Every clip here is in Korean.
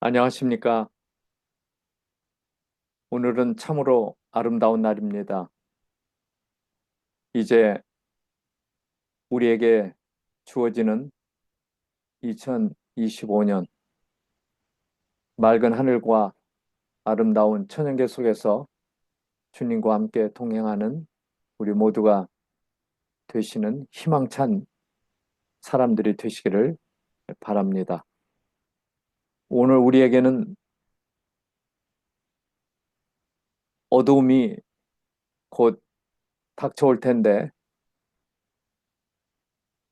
안녕하십니까. 오늘은 참으로 아름다운 날입니다. 이제 우리에게 주어지는 2025년 맑은 하늘과 아름다운 천연계 속에서 주님과 함께 동행하는 우리 모두가 되시는 희망찬 사람들이 되시기를 바랍니다. 오늘 우리에게는 어두움이 곧 닥쳐올 텐데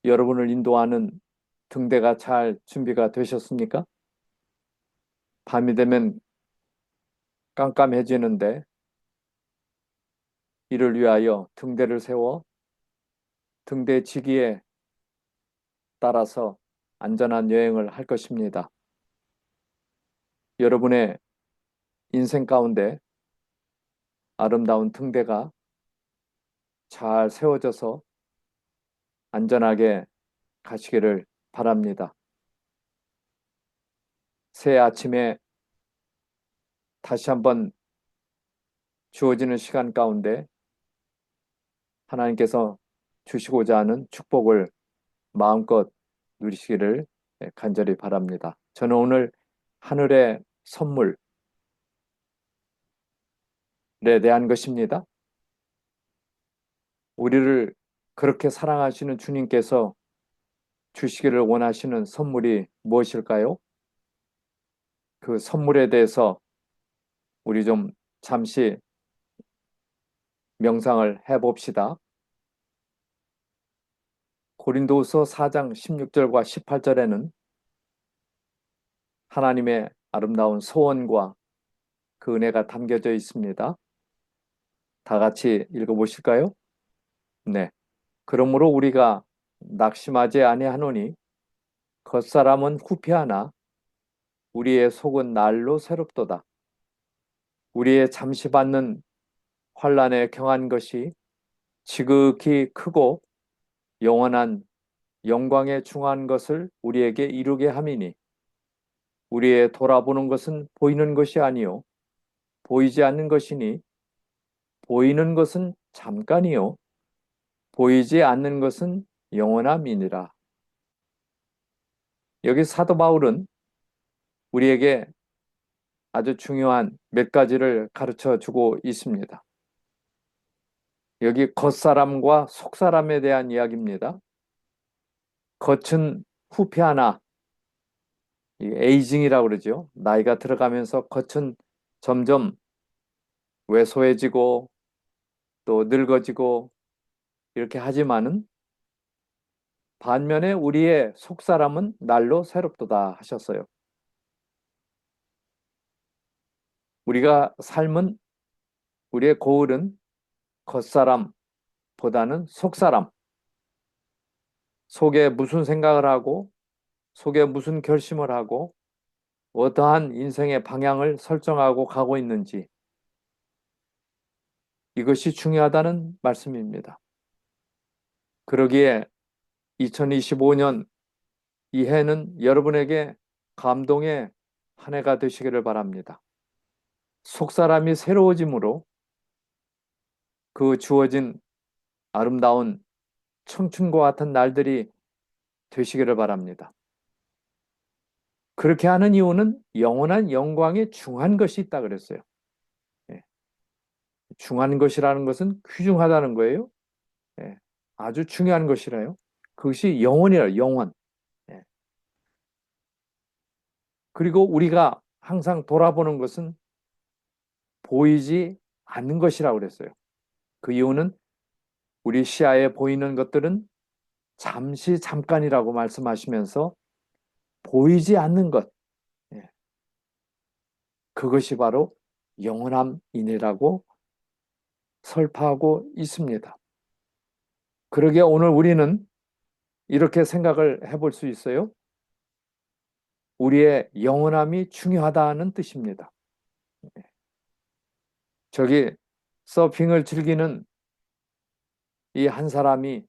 여러분을 인도하는 등대가 잘 준비가 되셨습니까? 밤이 되면 깜깜해지는데 이를 위하여 등대를 세워 등대 지기에 따라서 안전한 여행을 할 것입니다. 여러분의 인생 가운데 아름다운 등대가 잘 세워져서 안전하게 가시기를 바랍니다. 새 아침에 다시 한번 주어지는 시간 가운데 하나님께서 주시고자 하는 축복을 마음껏 누리시기를 간절히 바랍니다. 저는 오늘 하늘의 선물에 대한 것입니다. 우리를 그렇게 사랑하시는 주님께서 주시기를 원하시는 선물이 무엇일까요? 그 선물에 대해서 우리 좀 잠시 명상을 해봅시다. 고린도후서 4장 16절과 18절에는 하나님의 아름다운 소원과 그 은혜가 담겨져 있습니다. 다 같이 읽어보실까요? 네. 그러므로 우리가 낙심하지 아니하노니 겉사람은 후패하나 우리의 속은 날로 새롭도다. 우리의 잠시 받는 환난에 경한 것이 지극히 크고 영원한 영광에 중한 것을 우리에게 이루게 함이니 우리의 돌아보는 것은 보이는 것이 아니요 보이지 않는 것이니 보이는 것은 잠깐이요 보이지 않는 것은 영원함이니라. 여기 사도 바울은 우리에게 아주 중요한 몇 가지를 가르쳐 주고 있습니다. 여기 겉사람과 속사람에 대한 이야기입니다. 겉은 후패하나 에이징이라고 그러죠. 나이가 들어가면서 겉은 점점 왜소해지고 또 늙어지고 이렇게 하지만은 반면에 우리의 속사람은 날로 새롭도다 하셨어요. 우리가 삶은 우리의 고을은 겉사람보다는 속사람, 속에 무슨 생각을 하고 속에 무슨 결심을 하고 어떠한 인생의 방향을 설정하고 가고 있는지 이것이 중요하다는 말씀입니다. 그러기에 2025년 이 해는 여러분에게 감동의 한 해가 되시기를 바랍니다. 속사람이 새로워짐으로 그 주어진 아름다운 청춘과 같은 날들이 되시기를 바랍니다. 그렇게 하는 이유는 영원한 영광에 중한 것이 있다 그랬어요. 예. 중한 것이라는 것은 귀중하다는 거예요. 예. 아주 중요한 것이라요. 그것이 영원이에요. 영원. 예. 그리고 우리가 항상 돌아보는 것은 보이지 않는 것이라고 그랬어요. 그 이유는 우리 시야에 보이는 것들은 잠시 잠깐이라고 말씀하시면서 보이지 않는 것, 예. 그것이 바로 영원함이니라고 설파하고 있습니다. 그러기에 오늘 우리는 이렇게 생각을 해볼 수 있어요. 우리의 영원함이 중요하다는 뜻입니다. 저기 서핑을 즐기는 이 한 사람이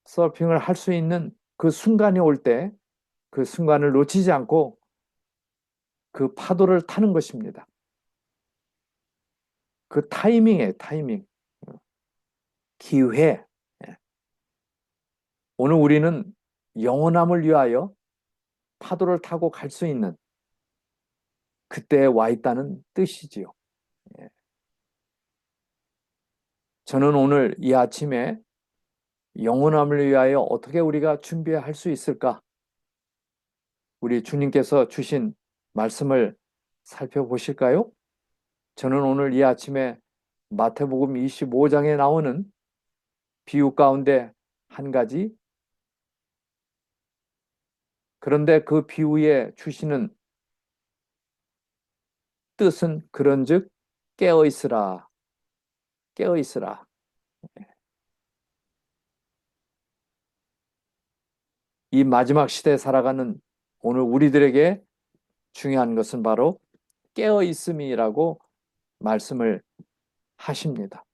서핑을 할 수 있는 그 순간이 올 때 그 순간을 놓치지 않고 그 파도를 타는 것입니다. 그 타이밍이에요, 타이밍. 기회. 예. 오늘 우리는 영원함을 위하여 파도를 타고 갈 수 있는 그때에 와 있다는 뜻이지요. 예. 저는 오늘 이 아침에 영원함을 위하여 어떻게 우리가 준비할 수 있을까? 우리 주님께서 주신 말씀을 살펴보실까요? 저는 오늘 이 아침에 마태복음 25장에 나오는 비유 가운데 한 가지, 그런데 그 비유에 주시는 뜻은 그런즉 깨어 있으라, 깨어 있으라. 이 마지막 시대에 살아가는 오늘 우리들에게 중요한 것은 바로 깨어 있음이라고 말씀을 하십니다.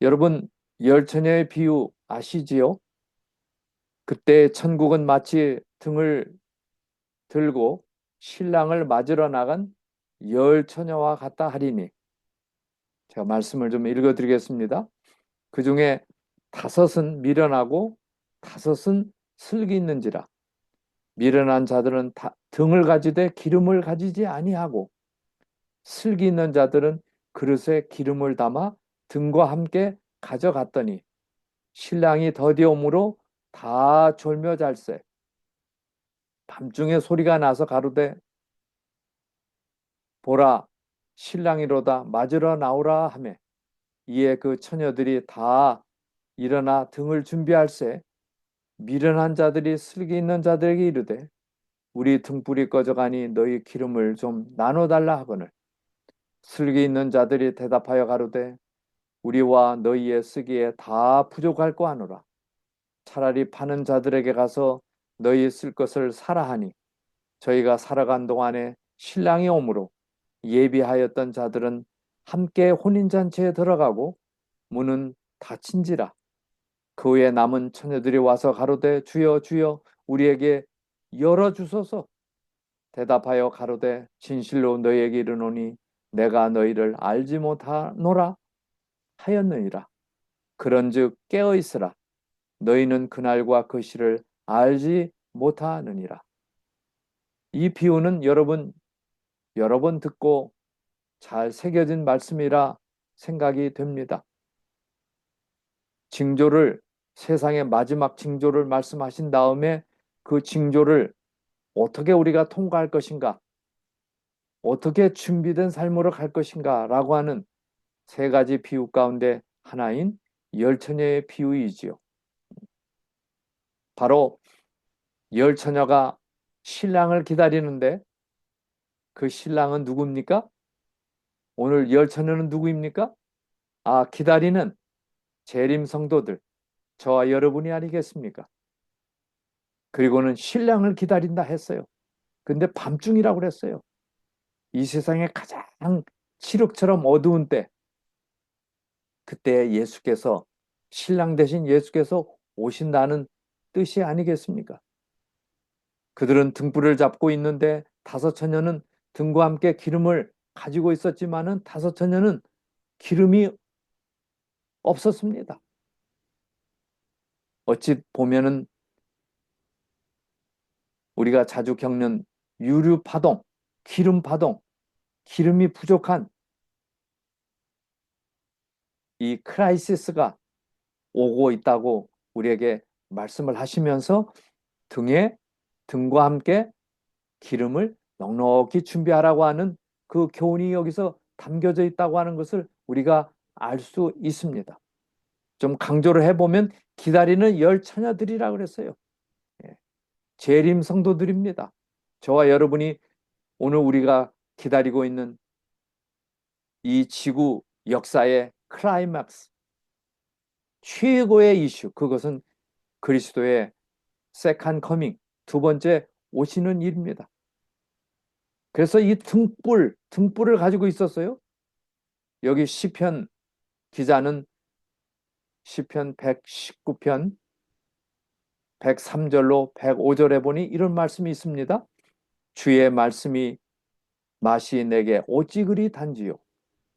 여러분, 열 처녀의 비유 아시지요? 그때 천국은 마치 등을 들고 신랑을 맞으러 나간 열 처녀와 같다 하리니, 제가 말씀을 좀 읽어드리겠습니다. 그 중에 다섯은 미련하고 다섯은 슬기 있는지라. 미련한 자들은 등을 가지되 기름을 가지지 아니하고, 슬기 있는 자들은 그릇에 기름을 담아 등과 함께 가져갔더니 신랑이 더디옴으로 다 졸며 잘세. 밤중에 소리가 나서 가로되 보라, 신랑이로다, 맞으러 나오라 하매, 이에 그 처녀들이 다 일어나 등을 준비할세. 미련한 자들이 슬기 있는 자들에게 이르되 우리 등불이 꺼져가니 너희 기름을 좀 나눠달라 하거늘, 슬기 있는 자들이 대답하여 가로되 우리와 너희의 쓰기에 다 부족할 거 아노라. 차라리 파는 자들에게 가서 너희 쓸 것을 사라 하니, 저희가 살아간 동안에 신랑이 오므로 예비하였던 자들은 함께 혼인잔치에 들어가고 문은 닫힌지라. 그 후에 남은 처녀들이 와서 가로되 주여 주여 우리에게 열어주소서. 대답하여 가로되 진실로 너희에게 이르노니 내가 너희를 알지 못하노라 하였느니라. 그런즉 깨어 있으라. 너희는 그날과 그 시를 알지 못하느니라. 이 비유는 여러분 여러 번 듣고 잘 새겨진 말씀이라 생각이 됩니다. 징조를, 세상의 마지막 징조를 말씀하신 다음에 그 징조를 어떻게 우리가 통과할 것인가, 어떻게 준비된 삶으로 갈 것인가 라고 하는 세 가지 비유 가운데 하나인 열 처녀의 비유이지요. 바로 열 처녀가 신랑을 기다리는데 그 신랑은 누굽니까? 오늘 열 처녀는 누구입니까? 기다리는 재림 성도들, 저와 여러분이 아니겠습니까? 그리고는 신랑을 기다린다 했어요. 근데 밤중이라고 그랬어요. 이 세상에 가장 칠흑처럼 어두운 때, 그때 예수께서, 신랑 대신 예수께서 오신다는 뜻이 아니겠습니까? 그들은 등불을 잡고 있는데 다섯 처녀는 등과 함께 기름을 가지고 있었지만은 다섯 처녀는 기름이 없었습니다. 어찌 보면은 우리가 자주 겪는 유류 파동, 기름 파동, 기름이 부족한 이 크라이시스가 오고 있다고 우리에게 말씀을 하시면서 등과 함께 기름을 넉넉히 준비하라고 하는 그 교훈이 여기서 담겨져 있다고 하는 것을 우리가 알 수 있습니다. 좀 강조를 해보면 기다리는 열 처녀들이라고 그랬어요. 예. 재림 성도들입니다. 저와 여러분이 오늘 우리가 기다리고 있는 이 지구 역사의 클라이막스, 최고의 이슈, 그것은 그리스도의 세컨 커밍, 두 번째 오시는 일입니다. 그래서 이 등불을 가지고 있었어요. 여기 시편 기자는 시편 119편 103절로 105절에 보니 이런 말씀이 있습니다. 주의 말씀이 맛이 내게 어찌 그리 단지요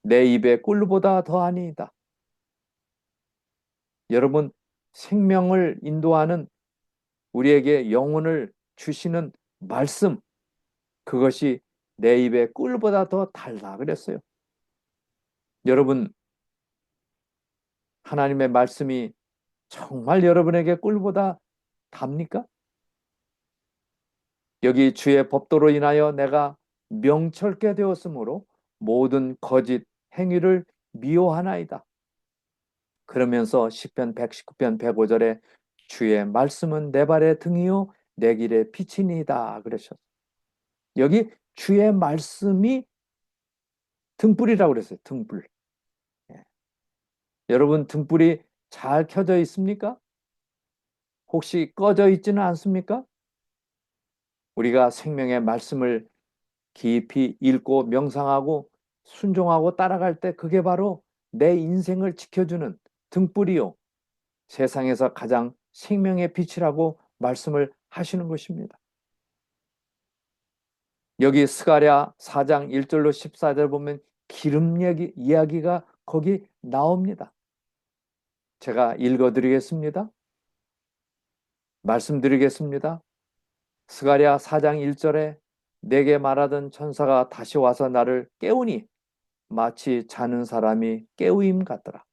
내 입에 꿀보다 더하니이다. 여러분, 생명을 인도하는 우리에게 영혼을 주시는 말씀, 그것이 내 입에 꿀보다 더 달다 그랬어요. 여러분, 하나님의 말씀이 정말 여러분에게 꿀보다 답니까? 여기 주의 법도로 인하여 내가 명철케 되었으므로 모든 거짓 행위를 미워하나이다. 그러면서 시편 119편 105절에 주의 말씀은 내 발의 등이요 내 길의 빛이니이다 그러셨어요. 여기 주의 말씀이 등불이라고 그랬어요. 등불. 예. 여러분 등불이 잘 켜져 있습니까? 혹시 꺼져 있지는 않습니까? 우리가 생명의 말씀을 깊이 읽고 명상하고 순종하고 따라갈 때 그게 바로 내 인생을 지켜주는 등불이요. 세상에서 가장 생명의 빛이라고 말씀을 하시는 것입니다. 여기 스가랴 4장 1절로 14절 보면 기름 이야기가 거기 나옵니다. 제가 읽어드리겠습니다. 말씀드리겠습니다. 스가랴 4장 1절에 내게 말하던 천사가 다시 와서 나를 깨우니 마치 자는 사람이 깨우임 같더라.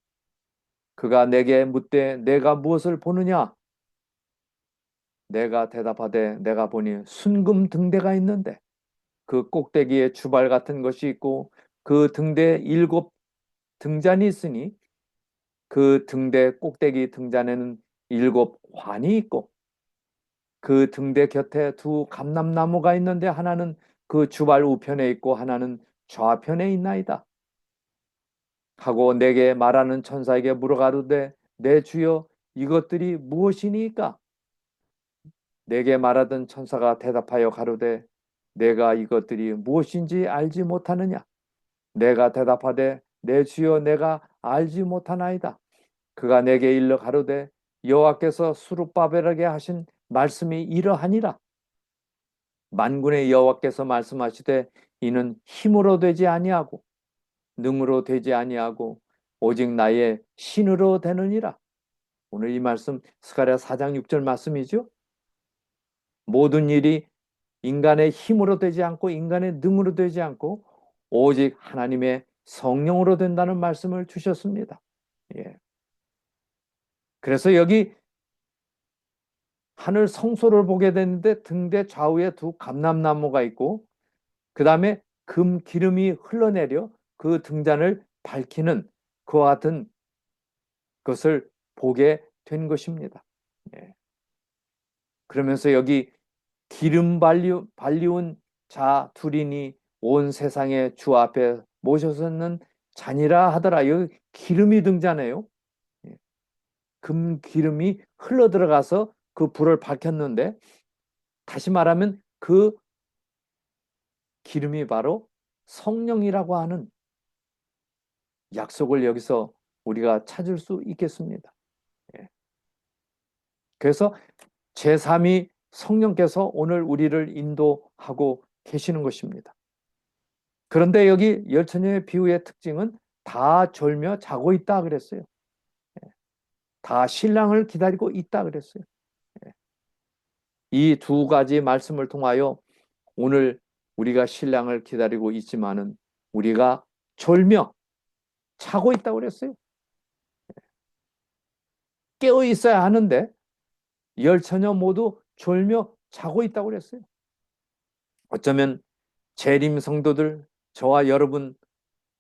그가 내게 묻되 내가 무엇을 보느냐? 내가 대답하되 내가 보니 순금 등대가 있는데 그 꼭대기에 주발 같은 것이 있고 그 등대에 7 등잔이 있으니 그 등대 꼭대기 등잔에는 7 환이 있고 그 등대 곁에 2 감람나무가 있는데 하나는 그 주발 우편에 있고 하나는 좌편에 있나이다. 하고 내게 말하는 천사에게 물어가로되 내 주여 이것들이 무엇이니까? 내게 말하던 천사가 대답하여 가로되 내가 이것들이 무엇인지 알지 못하느냐? 내가 대답하되 내 주여 내가 알지 못하나이다. 그가 내게 일러 가로되 여호와께서 수룹바벨에게 하신 말씀이 이러하니라. 만군의 여호와께서 말씀하시되 이는 힘으로 되지 아니하고 능으로 되지 아니하고 오직 나의 신으로 되느니라. 오늘 이 말씀 스가랴 4장 6절 말씀이죠. 모든 일이 인간의 힘으로 되지 않고 인간의 능으로 되지 않고 오직 하나님의 성령으로 된다는 말씀을 주셨습니다. 예. 그래서 여기 하늘 성소를 보게 되는데 등대 좌우에 2 감람나무가 있고 그 다음에 금 기름이 흘러내려 그 등잔을 밝히는 그와 같은 것을 보게 된 것입니다. 예. 그러면서 여기 기름 발리운 자 둘이니 온 세상의 주 앞에 모셔서는 자니라 하더라. 여기 기름이 등장해요. 예. 금 기름이 흘러 들어가서 그 불을 밝혔는데 다시 말하면 그 기름이 바로 성령이라고 하는 약속을 여기서 우리가 찾을 수 있겠습니다. 예. 그래서 제3위 성령께서 오늘 우리를 인도하고 계시는 것입니다. 그런데 여기 열처녀의 비유의 특징은 다 졸며 자고 있다 그랬어요. 다 신랑을 기다리고 있다 그랬어요. 이 2가지 말씀을 통하여 오늘 우리가 신랑을 기다리고 있지만은 우리가 졸며 자고 있다고 그랬어요. 깨어 있어야 하는데 열처녀 모두 졸며 자고 있다고 그랬어요. 어쩌면 재림 성도들, 저와 여러분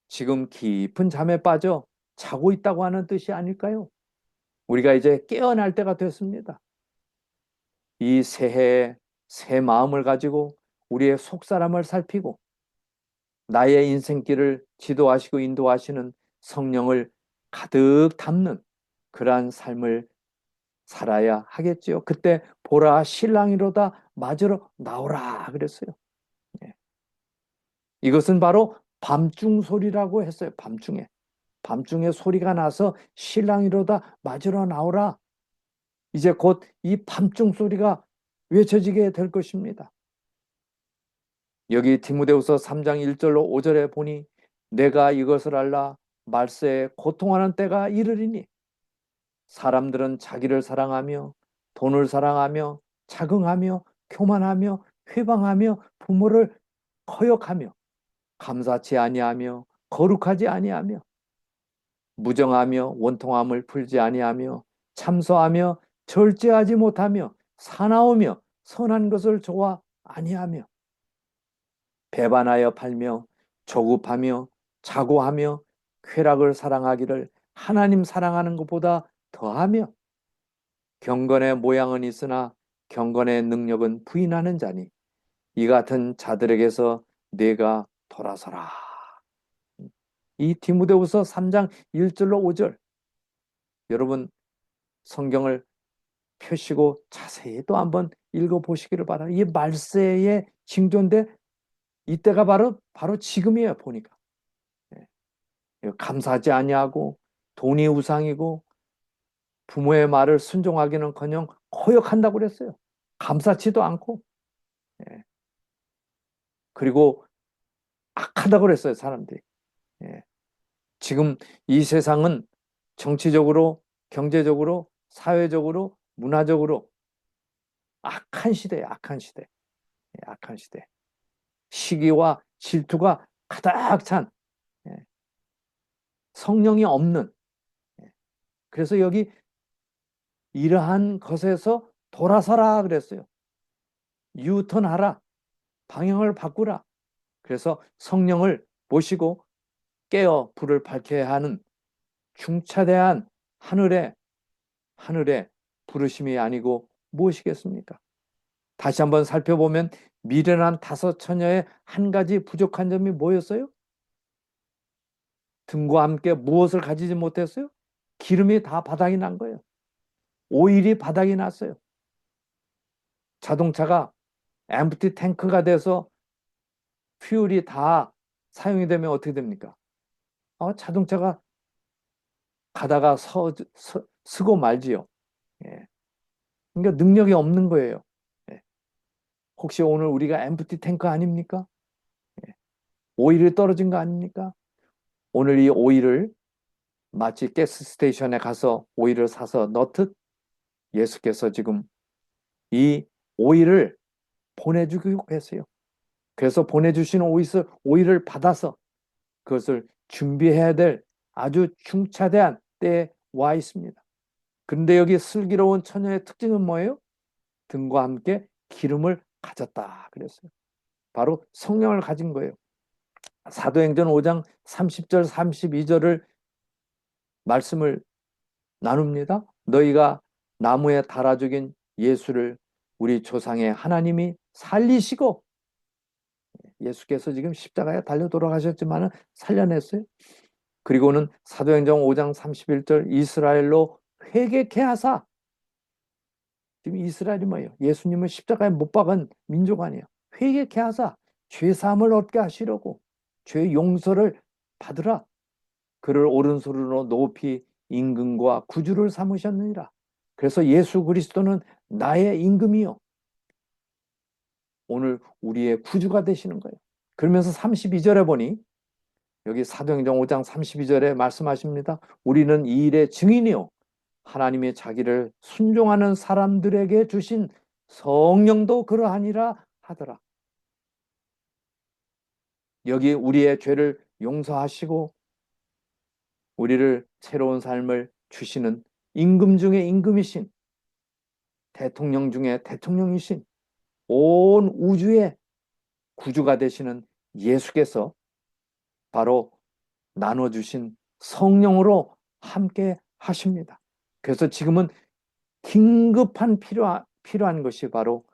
지금 깊은 잠에 빠져 자고 있다고 하는 뜻이 아닐까요? 우리가 이제 깨어날 때가 됐습니다. 이 새해에 새 마음을 가지고 우리의 속사람을 살피고 나의 인생길을 지도하시고 인도하시는 성령을 가득 담는 그러한 삶을 살아야 하겠지요. 그때 보라 신랑이로다 맞으러 나오라 그랬어요. 예. 이것은 바로 밤중 소리라고 했어요. 밤중에 소리가 나서 신랑이로다 맞으러 나오라. 이제 곧 이 밤중 소리가 외쳐지게 될 것입니다. 여기 디모데후서 3장 1절로 5절에 보니 내가 이것을 알라 말세에 고통하는 때가 이르리니 사람들은 자기를 사랑하며 돈을 사랑하며 자긍하며 교만하며 회방하며 부모를 거역하며 감사치 아니하며 거룩하지 아니하며 무정하며 원통함을 풀지 아니하며 참소하며 절제하지 못하며 사나우며 선한 것을 좋아 아니하며 배반하여 팔며 조급하며 자고하며 쾌락을 사랑하기를 하나님 사랑하는 것보다 더하며 경건의 모양은 있으나 경건의 능력은 부인하는 자니 이 같은 자들에게서 내가 돌아서라. 이 디모데후서 3장 1절로 5절 여러분 성경을 펴시고 자세히 또 한번 읽어보시기를 바랍니다. 이 말세의 징조인데 이때가 바로 지금이에요. 보니까 감사하지 아니하고 돈이 우상이고 부모의 말을 순종하기는커녕 거역한다고 그랬어요. 감사치도 않고 그리고 악하다고 그랬어요. 사람들이. 지금 이 세상은 정치적으로 경제적으로 사회적으로 문화적으로 악한 시대예요. 악한 시대. 악한 시대. 시기와 질투가 가득 찬 성령이 없는 그래서 여기 이러한 것에서 돌아서라 그랬어요. 유턴하라. 방향을 바꾸라. 그래서 성령을 모시고 깨어 불을 밝혀야 하는 중차대한 하늘의 부르심이 아니고 무엇이겠습니까? 다시 한번 살펴보면 미련한 5 처녀의 한 가지 부족한 점이 뭐였어요? 등과 함께 무엇을 가지지 못했어요? 기름이 다 바닥이 난 거예요. 오일이 바닥이 났어요. 자동차가 엠프티 탱크가 돼서 퓨얼이 다 사용이 되면 어떻게 됩니까? 자동차가 가다가 쓰고 말지요. 예. 그러니까 능력이 없는 거예요. 예. 혹시 오늘 우리가 엠프티 탱크 아닙니까? 예. 오일이 떨어진 거 아닙니까? 오늘 이 오일을 마치 가스 스테이션에 가서 오일을 사서 넣듯 예수께서 지금 이 오일을 보내주기로 했어요. 그래서 보내주신 오일을 받아서 그것을 준비해야 될 아주 중차대한 때에 와 있습니다. 그런데 여기 슬기로운 처녀의 특징은 뭐예요? 등과 함께 기름을 가졌다 그랬어요. 바로 성령을 가진 거예요. 사도행전 5장 30절 32절을 말씀을 나눕니다. 너희가 나무에 달아 죽인 예수를 우리 조상의 하나님이 살리시고 예수께서 지금 십자가에 달려 돌아가셨지만 살려냈어요. 그리고는 사도행전 5장 31절 이스라엘로 회개케 하사 지금 이스라엘이 뭐예요? 예수님을 십자가에 못 박은 민족 아니에요. 회개케 하사 죄사함을 얻게 하시려고 죄 용서를 받으라 그를 오른손으로 높이 임금과 구주를 삼으셨느니라. 그래서 예수 그리스도는 나의 임금이요 오늘 우리의 구주가 되시는 거예요. 그러면서 32절에 보니 여기 사도행전 5장 32절에 말씀하십니다. 우리는 이 일의 증인이요 하나님의 자기를 순종하는 사람들에게 주신 성령도 그러하니라 하더라. 여기 우리의 죄를 용서하시고 우리를 새로운 삶을 주시는 임금 중에 임금이신 대통령 중에 대통령이신 온 우주의 구주가 되시는 예수께서 바로 나눠주신 성령으로 함께 하십니다. 그래서 지금은 긴급한 필요한 것이 바로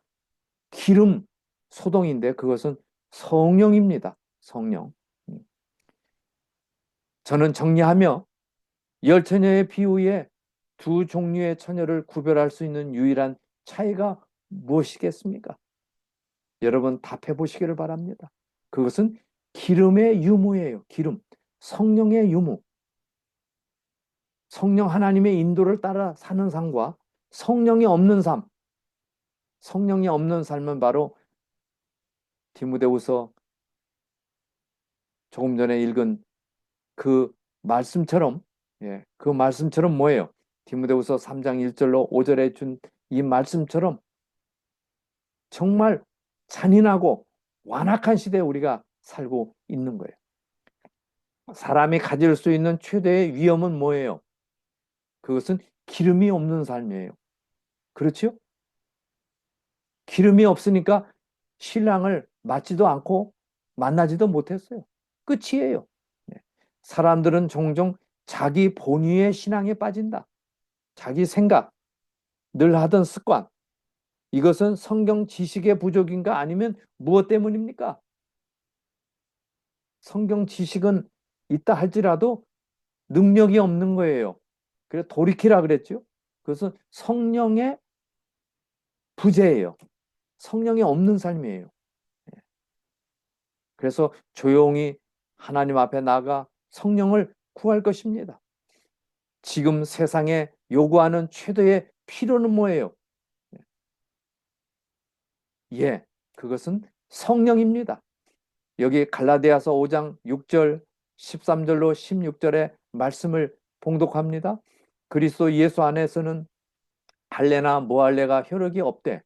기름 소동인데 그것은 성령입니다. 성령. 저는 정리하며 열 처녀의 비유에 두 종류의 처녀를 구별할 수 있는 유일한 차이가 무엇이겠습니까? 여러분 답해 보시기를 바랍니다. 그것은 기름의 유무예요. 기름. 성령의 유무. 성령 하나님의 인도를 따라 사는 삶과 성령이 없는 삶, 성령이 없는 삶은 바로 디모데후서 조금 전에 읽은 그 말씀처럼, 그 말씀처럼 뭐예요? 디모데후서 3장 1절로 5절에 준 이 말씀처럼 정말 잔인하고 완악한 시대에 우리가 살고 있는 거예요. 사람이 가질 수 있는 최대의 위험은 뭐예요? 그것은 기름이 없는 삶이에요. 그렇죠? 기름이 없으니까 신랑을 맞지도 않고 만나지도 못했어요. 끝이에요. 사람들은 종종 자기 본위의 신앙에 빠진다. 자기 생각, 늘 하던 습관. 이것은 성경 지식의 부족인가 아니면 무엇 때문입니까? 성경 지식은 있다 할지라도 능력이 없는 거예요. 그래서 돌이키라 그랬죠. 그것은 성령의 부재예요. 성령이 없는 삶이에요. 그래서 조용히 하나님 앞에 나가 성령을 구할 것입니다. 지금 세상에 요구하는 최대의 필요는 뭐예요? 그것은 성령입니다. 여기 갈라디아서 5장 6절, 13절로 16절의 말씀을 봉독합니다. 그리스도 예수 안에서는 할례나 무할례가 효력이 없되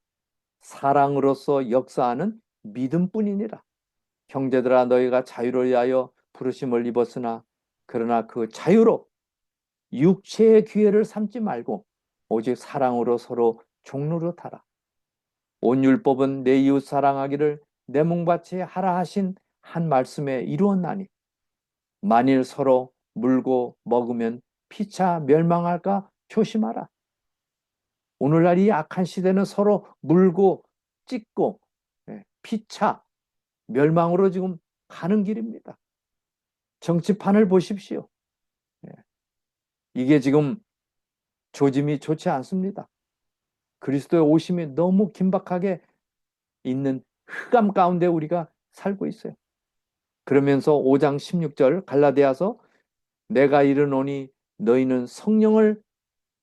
사랑으로서 역사하는 믿음뿐이니라. 형제들아 너희가 자유를 위하여 부르심을 입었으나 그러나 그 자유로 육체의 기회를 삼지 말고 오직 사랑으로 서로 종로로 타라. 온 율법은 내 이웃 사랑하기를 내 몸같이 하라 하신 한 말씀에 이루었나니 만일 서로 물고 먹으면 피차 멸망할까 조심하라. 오늘날 이 악한 시대는 서로 물고 찢고 피차 멸망으로 지금 가는 길입니다. 정치판을 보십시오. 이게 지금 조짐이 좋지 않습니다. 그리스도의 오심이 너무 긴박하게 있는 흑암 가운데 우리가 살고 있어요. 그러면서 5장 16절 갈라디아서 내가 이르노니 너희는 성령을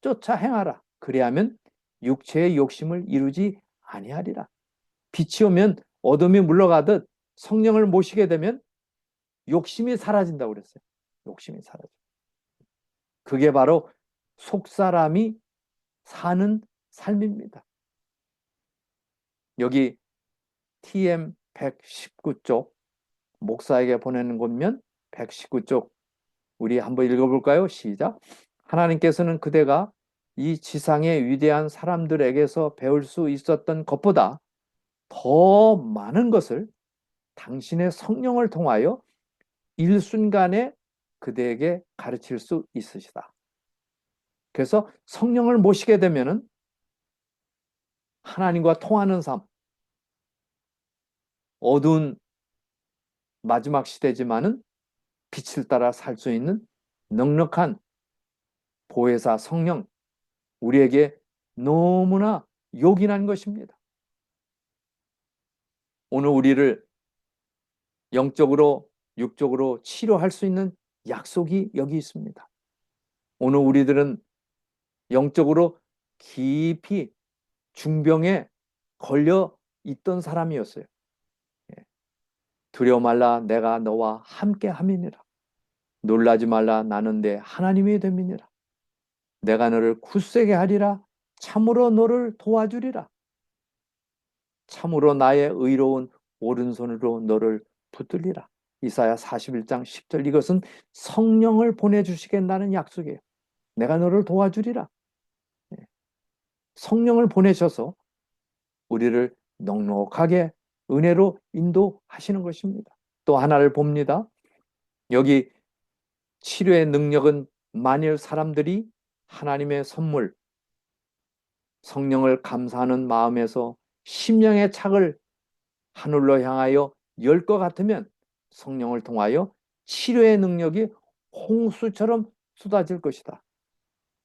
쫓아 행하라. 그리하면 육체의 욕심을 이루지 아니하리라. 빛이 오면 어둠이 물러가듯 성령을 모시게 되면 욕심이 사라진다고 그랬어요. 욕심이 사라져. 그게 바로 속사람이 사는 삶입니다. 여기 TM 119쪽 목사에게 보내는 것면 119쪽 우리 한번 읽어볼까요? 시작. 하나님께서는 그대가 이 지상의 위대한 사람들에게서 배울 수 있었던 것보다 더 많은 것을 당신의 성령을 통하여 일순간에 그대에게 가르칠 수 있으시다. 그래서 성령을 모시게 되면은 하나님과 통하는 삶, 어두운 마지막 시대지만은 빛을 따라 살 수 있는 넉넉한 보혜사 성령, 우리에게 너무나 요긴한 것입니다. 오늘 우리를 영적으로, 육적으로 치료할 수 있는 약속이 여기 있습니다. 오늘 우리들은 영적으로 깊이 중병에 걸려 있던 사람이었어요. 두려워 말라 내가 너와 함께 함이니라. 놀라지 말라 나는 내 하나님이 됨이니라. 내가 너를 굳세게 하리라. 참으로 너를 도와주리라. 참으로 나의 의로운 오른손으로 너를 붙들리라. 이사야 41장 10절. 이것은 성령을 보내주시겠다는 약속이에요. 내가 너를 도와주리라. 성령을 보내셔서 우리를 넉넉하게 은혜로 인도하시는 것입니다. 또 하나를 봅니다. 여기 치료의 능력은 만일 사람들이 하나님의 선물, 성령을 감사하는 마음에서 심령의 착을 하늘로 향하여 열 것 같으면 성령을 통하여 치료의 능력이 홍수처럼 쏟아질 것이다.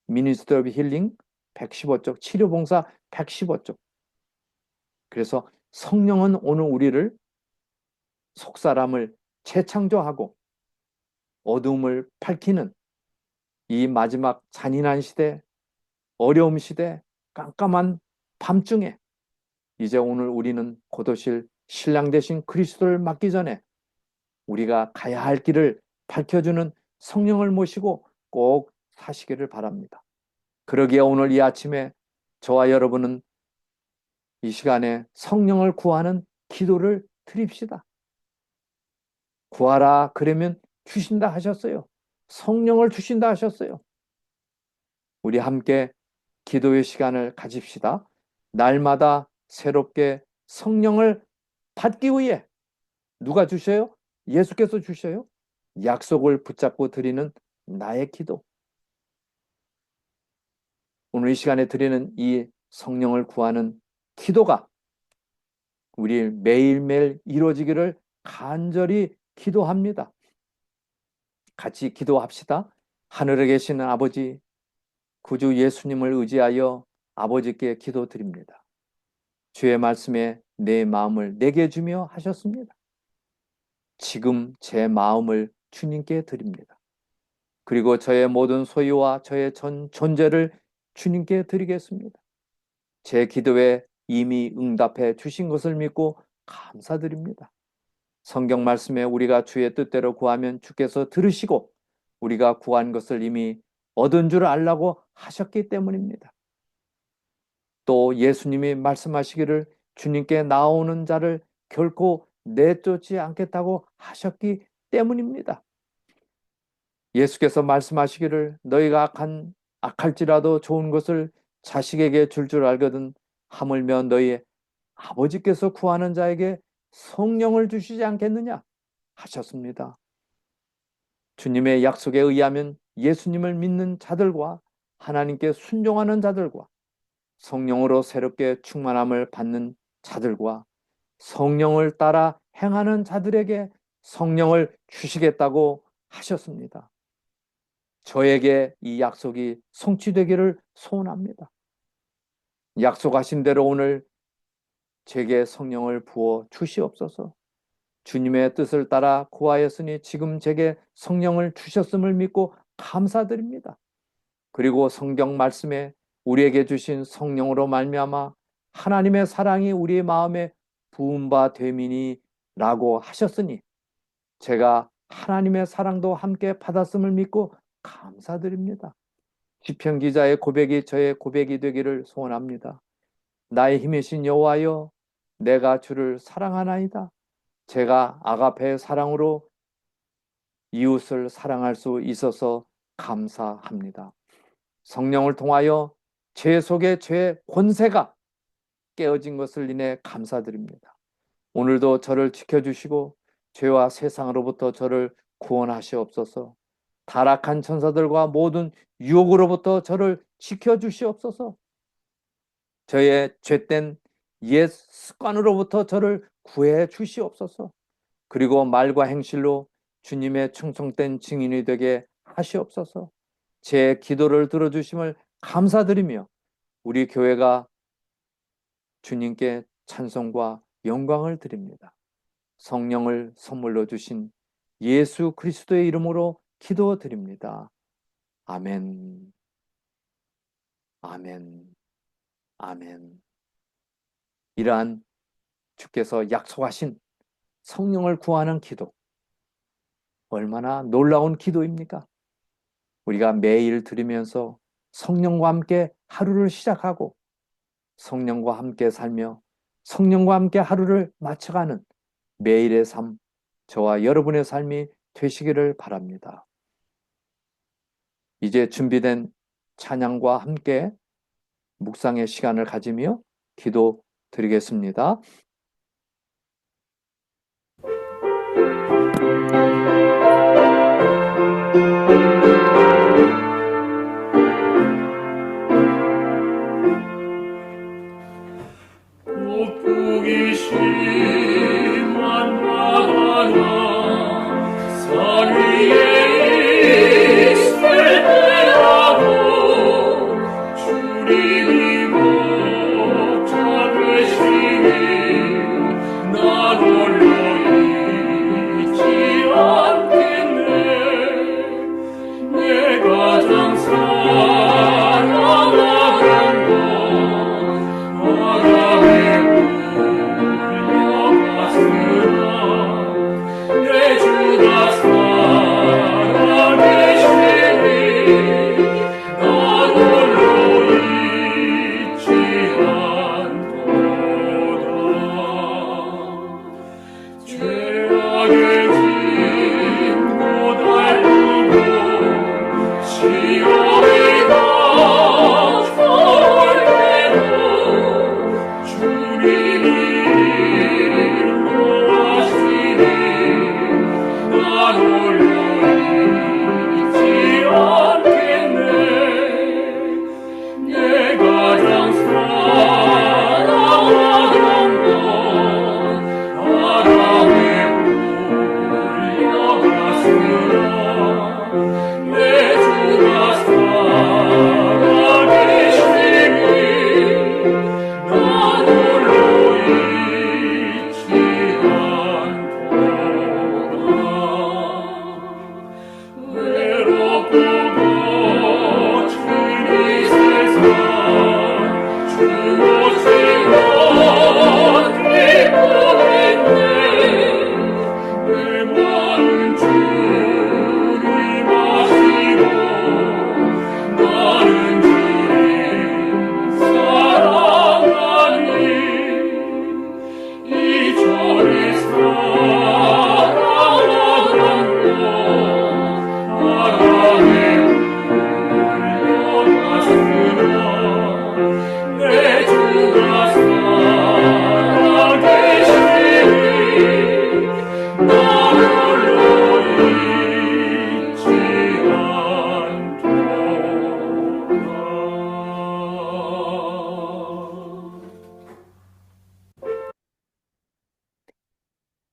미니스터 오브 힐링 115쪽, 치료봉사 115쪽. 그래서 성령은 오늘 우리를 속사람을 재창조하고 어둠을 밝히는 이 마지막 잔인한 시대, 어려움 시대, 깜깜한 밤중에 이제 오늘 우리는 곧 오실 신랑 되신 그리스도를 맞기 전에 우리가 가야 할 길을 밝혀주는 성령을 모시고 꼭 사시기를 바랍니다. 그러기에 오늘 이 아침에 저와 여러분은 이 시간에 성령을 구하는 기도를 드립시다. 구하라 그러면 주신다 하셨어요. 성령을 주신다 하셨어요. 우리 함께 기도의 시간을 가집시다. 날마다 새롭게 성령을 받기 위해 누가 주셔요? 예수께서 주셔요. 약속을 붙잡고 드리는 나의 기도. 오늘 이 시간에 드리는 이 성령을 구하는 기도가 우리 매일매일 이루어지기를 간절히 기도합니다. 같이 기도합시다. 하늘에 계시는 아버지, 구주 예수님을 의지하여 아버지께 기도드립니다. 주의 말씀에 내 마음을 내게 주며 하셨습니다. 지금 제 마음을 주님께 드립니다. 그리고 저의 모든 소유와 저의 전 존재를 주님께 드리겠습니다. 제 기도에 이미 응답해 주신 것을 믿고 감사드립니다. 성경 말씀에 우리가 주의 뜻대로 구하면 주께서 들으시고 우리가 구한 것을 이미 얻은 줄 알라고 하셨기 때문입니다. 또 예수님이 말씀하시기를 주님께 나오는 자를 결코 내쫓지 않겠다고 하셨기 때문입니다. 예수께서 말씀하시기를 너희가 악할지라도 좋은 것을 자식에게 줄 알거든 하물며 너희 아버지께서 구하는 자에게 성령을 주시지 않겠느냐 하셨습니다. 주님의 약속에 의하면 예수님을 믿는 자들과 하나님께 순종하는 자들과 성령으로 새롭게 충만함을 받는 자들과 성령을 따라 행하는 자들에게 성령을 주시겠다고 하셨습니다. 저에게 이 약속이 성취되기를 소원합니다. 약속하신 대로 오늘 제게 성령을 부어 주시옵소서. 주님의 뜻을 따라 구하였으니 지금 제게 성령을 주셨음을 믿고 감사드립니다. 그리고 성경 말씀에 우리에게 주신 성령으로 말미암아 하나님의 사랑이 우리의 마음에 부은 바 됨이니라고 하셨으니 제가 하나님의 사랑도 함께 받았음을 믿고 감사드립니다. 시편 기자의 고백이 저의 고백이 되기를 소원합니다. 나의 힘이신 여호와여, 내가 주를 사랑하나이다. 제가 아가페의 사랑으로 이웃을 사랑할 수 있어서 감사합니다. 성령을 통하여 제 속의 죄의 권세가 깨어진 것을 인해 감사드립니다. 오늘도 저를 지켜주시고 죄와 세상으로부터 저를 구원하시옵소서. 타락한 천사들과 모든 유혹으로부터 저를 지켜주시옵소서. 저의 죄된 옛 습관으로부터 저를 구해 주시옵소서. 그리고 말과 행실로 주님의 충성된 증인이 되게 하시옵소서. 제 기도를 들어주심을 감사드리며 우리 교회가 주님께 찬송과 영광을 드립니다. 성령을 선물로 주신 예수 그리스도의 이름으로 기도드립니다. 아멘. 아멘. 아멘. 이러한 주께서 약속하신 성령을 구하는 기도, 얼마나 놀라운 기도입니까? 우리가 매일 들으면서 성령과 함께 하루를 시작하고 성령과 함께 살며 성령과 함께 하루를 맞춰가는 매일의 삶, 저와 여러분의 삶이 되시기를 바랍니다. 이제 준비된 찬양과 함께 묵상의 시간을 가지며 기도 드리겠습니다. 가장 사랑하는 것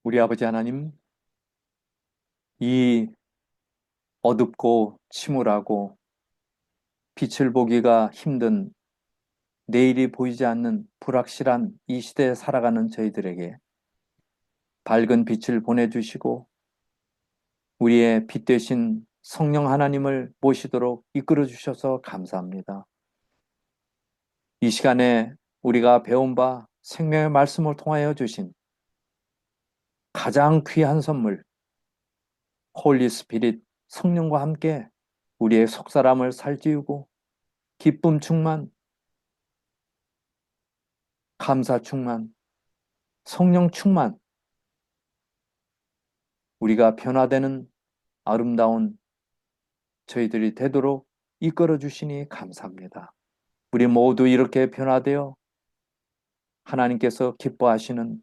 우리 아버지 하나님, 이 어둡고 침울하고 빛을 보기가 힘든, 내일이 보이지 않는 불확실한 이 시대에 살아가는 저희들에게 밝은 빛을 보내주시고 우리의 빛 되신 성령 하나님을 모시도록 이끌어 주셔서 감사합니다. 이 시간에 우리가 배운 바 생명의 말씀을 통하여 주신 가장 귀한 선물, 홀리 스피릿, 성령과 함께 우리의 속사람을 살찌우고 기쁨 충만, 감사 충만, 성령 충만, 우리가 변화되는 아름다운 저희들이 되도록 이끌어 주시니 감사합니다. 우리 모두 이렇게 변화되어 하나님께서 기뻐하시는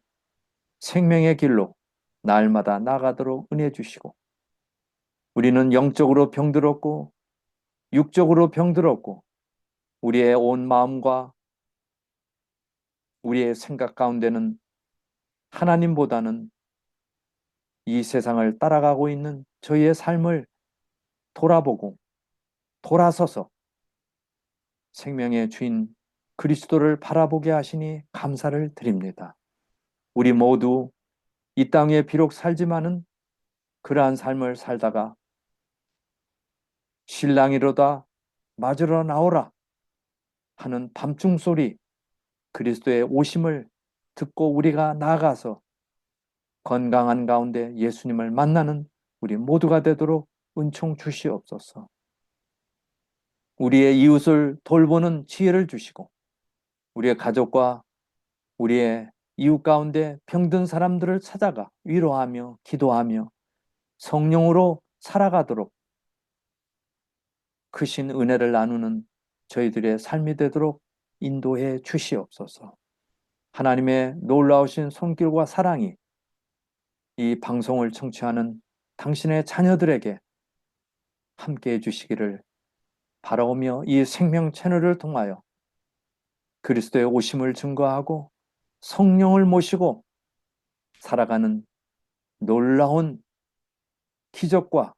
생명의 길로 날마다 나가도록 은혜 주시고, 우리는 영적으로 병들었고 육적으로 병들었고 우리의 온 마음과 우리의 생각 가운데는 하나님보다는 이 세상을 따라가고 있는 저희의 삶을 돌아보고 돌아서서 생명의 주인 그리스도를 바라보게 하시니 감사를 드립니다. 우리 모두 이 땅에 비록 살지만은 그러한 삶을 살다가 신랑이로다 맞으러 나오라 하는 밤중 소리, 그리스도의 오심을 듣고 우리가 나아가서 건강한 가운데 예수님을 만나는 우리 모두가 되도록 은총 주시옵소서. 우리의 이웃을 돌보는 지혜를 주시고 우리의 가족과 우리의 이웃 가운데 병든 사람들을 찾아가 위로하며 기도하며 성령으로 살아가도록 크신 은혜를 나누는 저희들의 삶이 되도록 인도해 주시옵소서. 하나님의 놀라우신 손길과 사랑이 이 방송을 청취하는 당신의 자녀들에게 함께해 주시기를 바라오며 이 생명 채널을 통하여 그리스도의 오심을 증거하고 성령을 모시고 살아가는 놀라운 기적과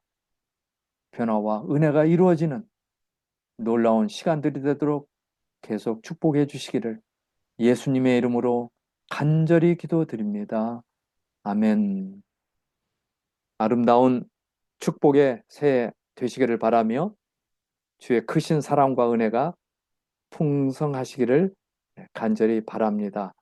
변화와 은혜가 이루어지는 놀라운 시간들이 되도록 계속 축복해 주시기를 예수님의 이름으로 간절히 기도드립니다. 아멘. 아름다운 축복의 새해 되시기를 바라며 주의 크신 사랑과 은혜가 풍성하시기를 간절히 바랍니다.